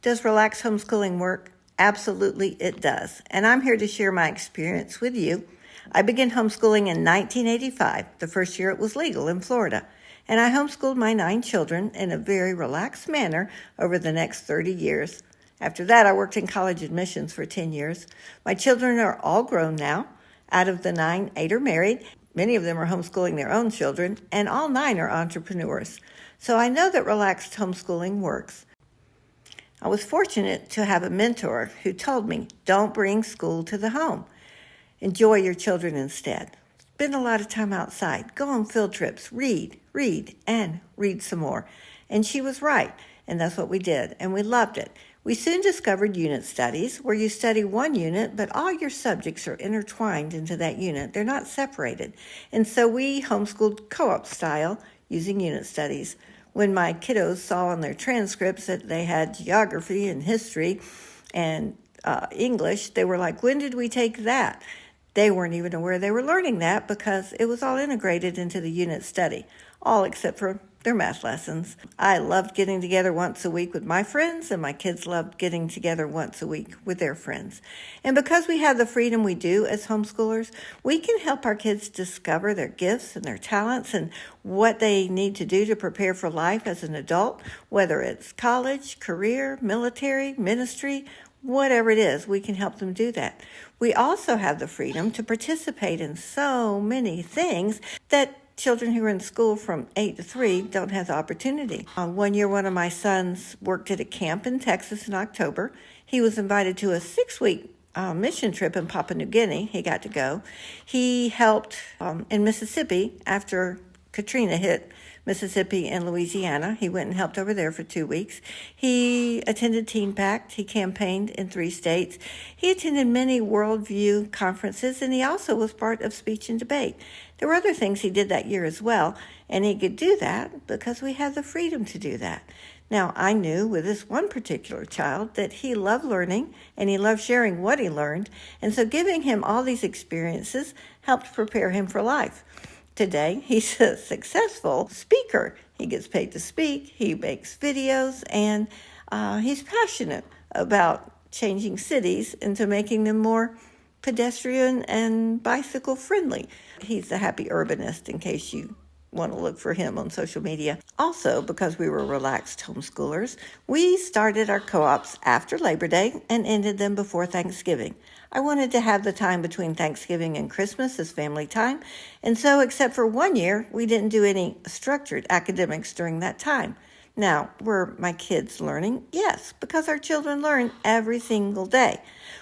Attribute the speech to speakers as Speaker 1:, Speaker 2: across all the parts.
Speaker 1: Does relaxed homeschooling work? Absolutely, it does. And I'm here to share my experience with you. I began homeschooling in 1985, the first year it was legal in Florida. And I homeschooled my 9 children in a very relaxed manner over the next 30 years. After that, I worked in college admissions for 10 years. My children are all grown now. Out of the 9, 8 are married. Many of them are homeschooling their own children, and all 9 are entrepreneurs. So I know that relaxed homeschooling works. I was fortunate to have a mentor who told me, don't bring school to the home. Enjoy your children instead. Spend a lot of time outside. Go on field trips. Read, and read some more. And she was right, and that's what we did, and we loved it. We soon discovered unit studies, where you study one unit, but all your subjects are intertwined into that unit. They're not separated. And so we homeschooled co-op style using unit studies. When my kiddos saw on their transcripts that they had geography and history and English, they were like, when did we take that? They weren't even aware they were learning that because it was all integrated into the unit study, all except for their math lessons. I loved getting together once a week with my friends, and my kids loved getting together once a week with their friends. And because we have the freedom we do as homeschoolers, we can help our kids discover their gifts and their talents and what they need to do to prepare for life as an adult, whether it's college, career, military, ministry, whatever it is, we can help them do that. We also have the freedom to participate in so many things that children who are in school from 8 to 3 don't have the opportunity. One year, one of my sons worked at a camp in Texas in October. He was invited to a 6-week mission trip in Papua New Guinea. He got to go. He helped in Mississippi after Katrina hit Mississippi and Louisiana. He went and helped over there for 2 weeks. He attended Teen Pact. He campaigned in 3 states. He attended many worldview conferences, and he also was part of speech and debate. There were other things he did that year as well, and he could do that because we have the freedom to do that. Now, I knew with this one particular child that he loved learning and he loved sharing what he learned, and so giving him all these experiences helped prepare him for life. Today, he's a successful speaker. He gets paid to speak, he makes videos, and he's passionate about changing cities into making them more pedestrian and bicycle friendly. He's a happy urbanist, in case you want to look for him on social media. Also, because we were relaxed homeschoolers, we started our co-ops after Labor Day and ended them before Thanksgiving. I wanted to have the time between Thanksgiving and Christmas as family time, and so except for 1 year, we didn't do any structured academics during that time. Now, were my kids learning? Yes, because our children learn every single day.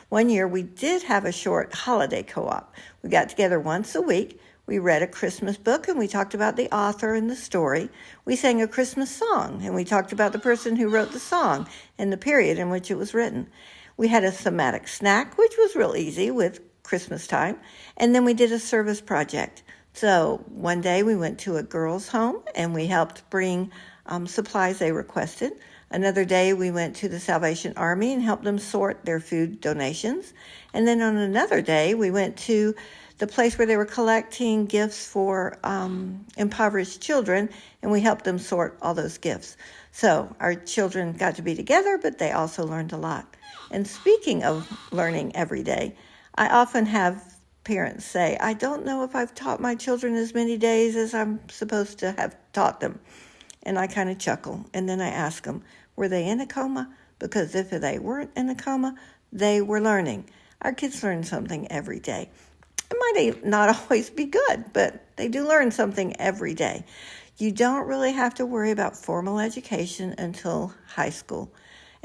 Speaker 1: 1 year, we did have a short holiday co-op. We got together once a week. We read a Christmas book, and we talked about the author and the story. We sang a Christmas song, and we talked about the person who wrote the song and the period in which it was written. We had a thematic snack, which was real easy with Christmas time, and then we did a service project. So one day we went to a girls' home, and we helped bring supplies they requested. Another day we went to the Salvation Army and helped them sort their food donations. And then on another day we went to the place where they were collecting gifts for impoverished children, and we helped them sort all those gifts. So our children got to be together, but they also learned a lot. And speaking of learning every day, I often have parents say, I don't know if I've taught my children as many days as I'm supposed to have taught them. And I kind of chuckle, and then I ask them, were they in a coma? Because if they weren't in a coma, they were learning. Our kids learn something every day. It might not always be good, but they do learn something every day. You don't really have to worry about formal education until high school.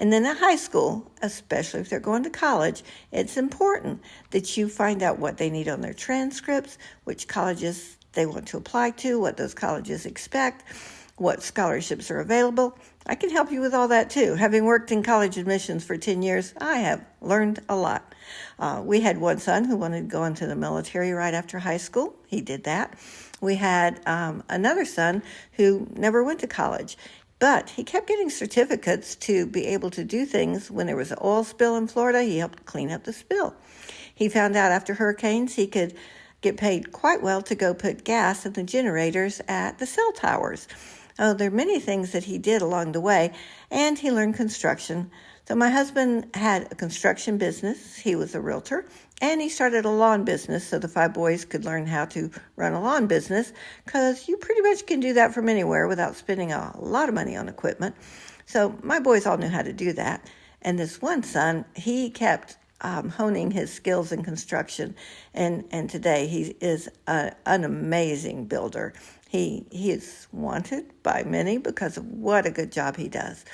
Speaker 1: And then at high school, especially if they're going to college, it's important that you find out what they need on their transcripts, which colleges they want to apply to, what those colleges expect, what scholarships are available. I can help you with all that too. Having worked in college admissions for 10 years, I have learned a lot. We had one son who wanted to go into the military right after high school. He did that. We had another son who never went to college, but he kept getting certificates to be able to do things. When there was an oil spill in Florida, he helped clean up the spill. He found out after hurricanes he could get paid quite well to go put gas in the generators at the cell towers. Oh, there are many things that he did along the way, and he learned construction. So my husband had a construction business. He was a realtor, and he started a lawn business so the 5 boys could learn how to run a lawn business, because you pretty much can do that from anywhere without spending a lot of money on equipment. So my boys all knew how to do that. And this one son, he kept honing his skills in construction, and today he is an amazing builder. He is wanted by many because of what a good job he does.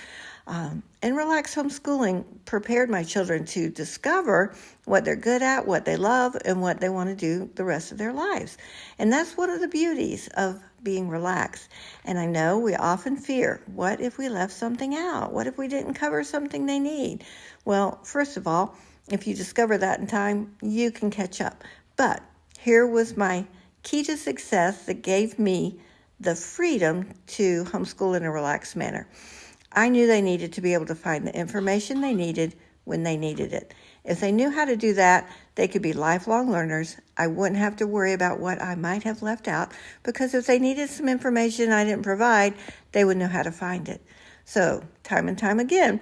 Speaker 1: And relaxed homeschooling prepared my children to discover what they're good at, what they love, and what they want to do the rest of their lives. And that's one of the beauties of being relaxed. And I know we often fear, what if we left something out? What if we didn't cover something they need? Well, first of all, if you discover that in time, you can catch up. But here was my key to success that gave me the freedom to homeschool in a relaxed manner. I knew they needed to be able to find the information they needed when they needed it. If they knew how to do that, they could be lifelong learners. I wouldn't have to worry about what I might have left out, because if they needed some information I didn't provide, they would know how to find it. So, time and time again,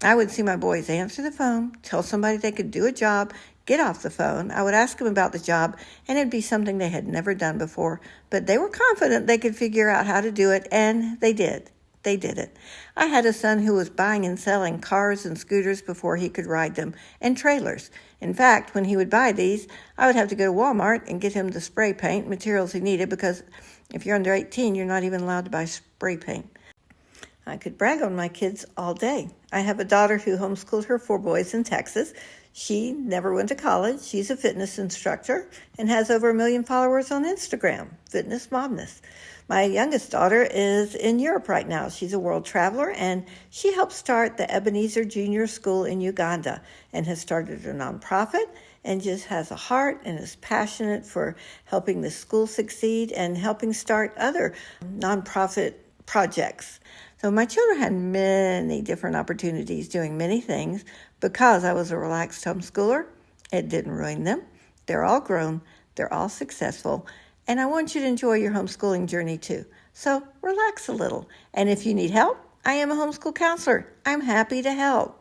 Speaker 1: I would see my boys answer the phone, tell somebody they could do a job, get off the phone. I would ask them about the job, and it'd be something they had never done before, but they were confident they could figure out how to do it, and they did. They did it. I had a son who was buying and selling cars and scooters before he could ride them, and trailers. In fact, when he would buy these, I would have to go to Walmart and get him the spray paint materials he needed, because if you're under 18, you're not even allowed to buy spray paint. I could brag on my kids all day. I have a daughter who homeschooled her 4 boys in Texas. She never went to college. She's a fitness instructor and has over 1 million followers on Instagram, Fitness Momness. My youngest daughter is in Europe right now. She's a world traveler, and she helped start the Ebenezer Junior School in Uganda and has started a nonprofit and just has a heart and is passionate for helping the school succeed and helping start other nonprofit projects. So my children had many different opportunities doing many things. Because I was a relaxed homeschooler, it didn't ruin them. They're all grown. They're all successful. And I want you to enjoy your homeschooling journey too. So relax a little. And if you need help, I am a homeschool counselor. I'm happy to help.